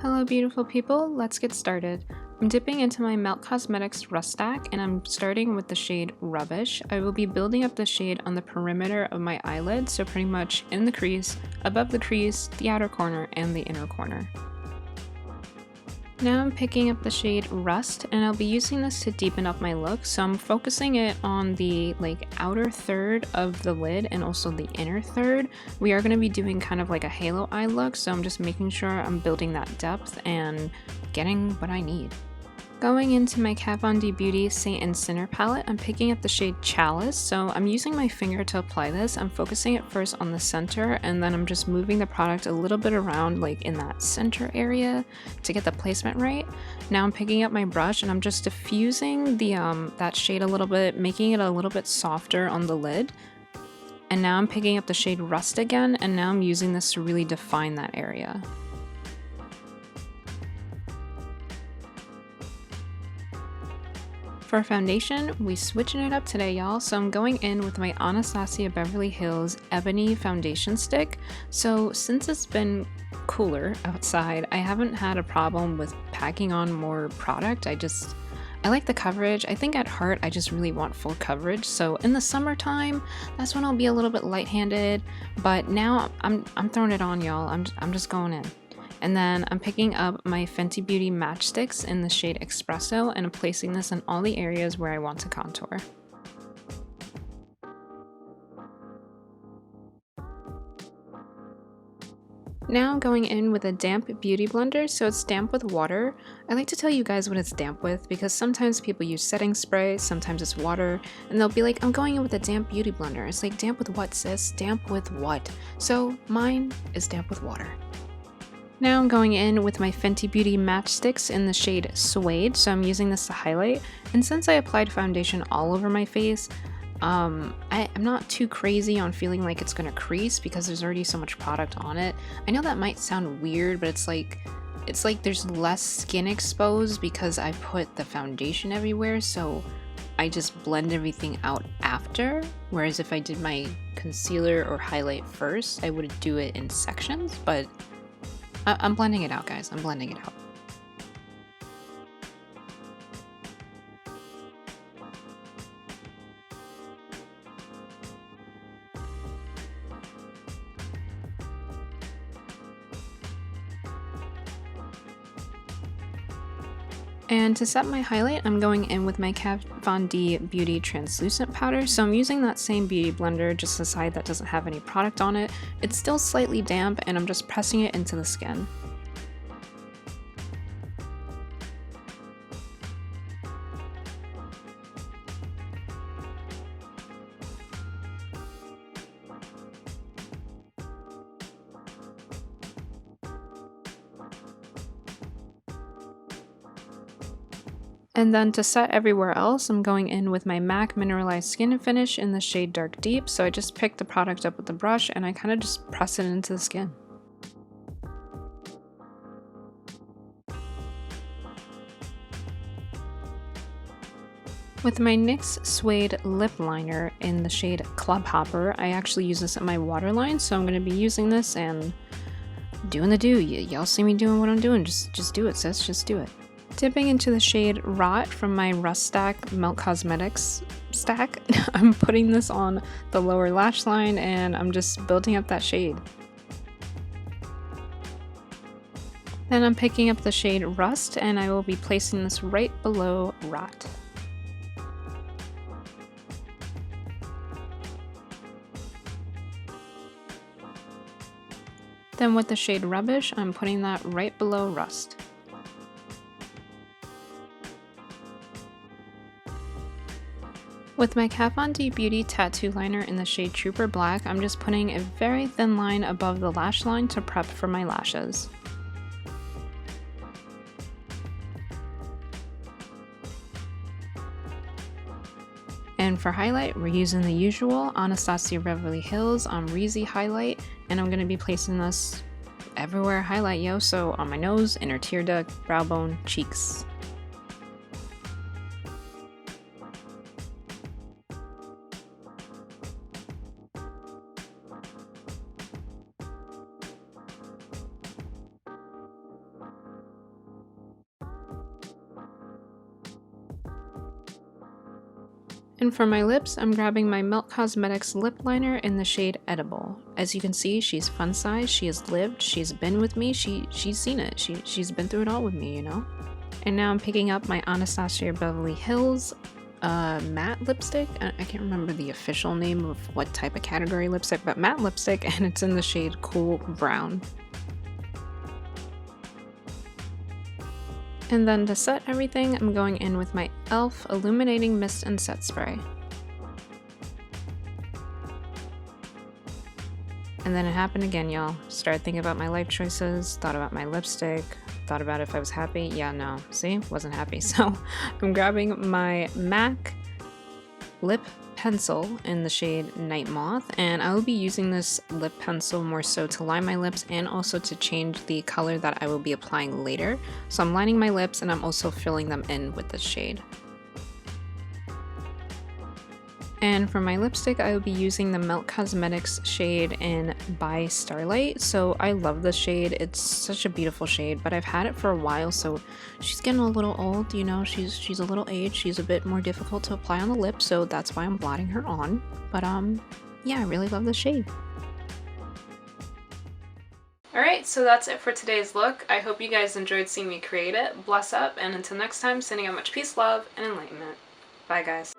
Hello beautiful people, let's get started. I'm dipping into my Melt Cosmetics Rust Stack and I'm starting with the shade Rubbish. I will be building up the shade on the perimeter of my eyelid, so pretty much in the crease, above the crease, the outer corner, and the inner corner. Now I'm picking up the shade Rust and I'll be using this to deepen up my look, so I'm focusing it on the outer third of the lid and also the inner third. We are going to be doing kind of like a halo eye look, so I'm just making sure I'm building that depth and getting what I need. Going into my Kat Von D Beauty Saint and Sinner palette, I'm picking up the shade Chalice, so I'm using my finger to apply this. I'm focusing it first on the center, and then I'm just moving the product a little bit around in that center area to get the placement right. Now I'm picking up my brush and I'm just diffusing the that shade a little bit, making it a little bit softer on the lid. And now I'm picking up the shade Rust again, and now I'm using this to really define that area. For foundation, we switching it up today, y'all. So I'm going in with my Anastasia Beverly Hills Ebony Foundation Stick. So since it's been cooler outside, I haven't had a problem with packing on more product. I like the coverage. I think at heart, I just really want full coverage. So in the summertime, that's when I'll be a little bit light-handed. But now I'm throwing it on, y'all. I'm just going in. And then I'm picking up my Fenty Beauty matchsticks in the shade Espresso and I'm placing this in all the areas where I want to contour. Now I'm going in with a damp beauty blender, so it's damp with water. I like to tell you guys what it's damp with because sometimes people use setting spray, sometimes it's water, and they'll be like, I'm going in with a damp beauty blender. It's like, damp with what, sis? Damp with what? So mine is damp with water. Now I'm going in with my Fenty Beauty matchsticks in the shade Suede, so I'm using this to highlight. And since I applied foundation all over my face, I'm not too crazy on feeling like it's gonna crease because there's already so much product on it. I know that might sound weird, but it's like there's less skin exposed because I put the foundation everywhere, so I just blend everything out after. Whereas if I did my concealer or highlight first, I would do it in sections, but I'm blending it out, guys. I'm blending it out. And to set my highlight, I'm going in with my Kat Von D Beauty Translucent Powder. So I'm using that same beauty blender, just the side that doesn't have any product on it. It's still slightly damp and I'm just pressing it into the skin. And then to set everywhere else, I'm going in with my MAC Mineralized Skin Finish in the shade Dark Deep. So I just pick the product up with the brush and I kind of just press it into the skin. With my NYX Suede Lip Liner in the shade Club Hopper, I actually use this at my waterline, so I'm going to be using this and doing the do. Y'all see me doing what I'm doing, just do it, sis, just do it. Dipping into the shade Rot from my Rust Stack Melt Cosmetics stack, I'm putting this on the lower lash line and I'm just building up that shade. Then I'm picking up the shade Rust and I will be placing this right below Rot. Then with the shade Rubbish, I'm putting that right below Rust. With my Kat Von D Beauty Tattoo Liner in the shade Trooper Black, I'm just putting a very thin line above the lash line to prep for my lashes. And for highlight, we're using the usual Anastasia Beverly Hills Omrizi highlight, and I'm going to be placing this everywhere I highlight, yo, so on my nose, inner tear duct, brow bone, cheeks. And for my lips, I'm grabbing my Melt Cosmetics lip liner in the shade Edible. As you can see, she's fun size, she has lived, she's been with me, she's seen it, she's been through it all with me, you know? And now I'm picking up my Anastasia Beverly Hills matte lipstick. I can't remember the official name of what type of category lipstick, but matte lipstick, and it's in the shade Cool Brown. And then to set everything, I'm going in with my e.l.f. Illuminating Mist and Set Spray. And then it happened again, y'all. Started thinking about my life choices, thought about my lipstick, thought about if I was happy. Yeah, no. See? Wasn't happy. So I'm grabbing my MAC lip pencil in the shade Night Moth, and I will be using this lip pencil more so to line my lips and also to change the color that I will be applying later. So I'm lining my lips and I'm also filling them in with this shade. And for my lipstick, I will be using the Melt Cosmetics shade in By Starlight. So I love this shade. It's such a beautiful shade, but I've had it for a while, so she's getting a little old, you know, she's a little aged. She's a bit more difficult to apply on the lips, so that's why I'm blotting her on. But yeah, I really love the shade. Alright, so that's it for today's look. I hope you guys enjoyed seeing me create it. Bless up, and until next time, sending out much peace, love, and enlightenment. Bye, guys.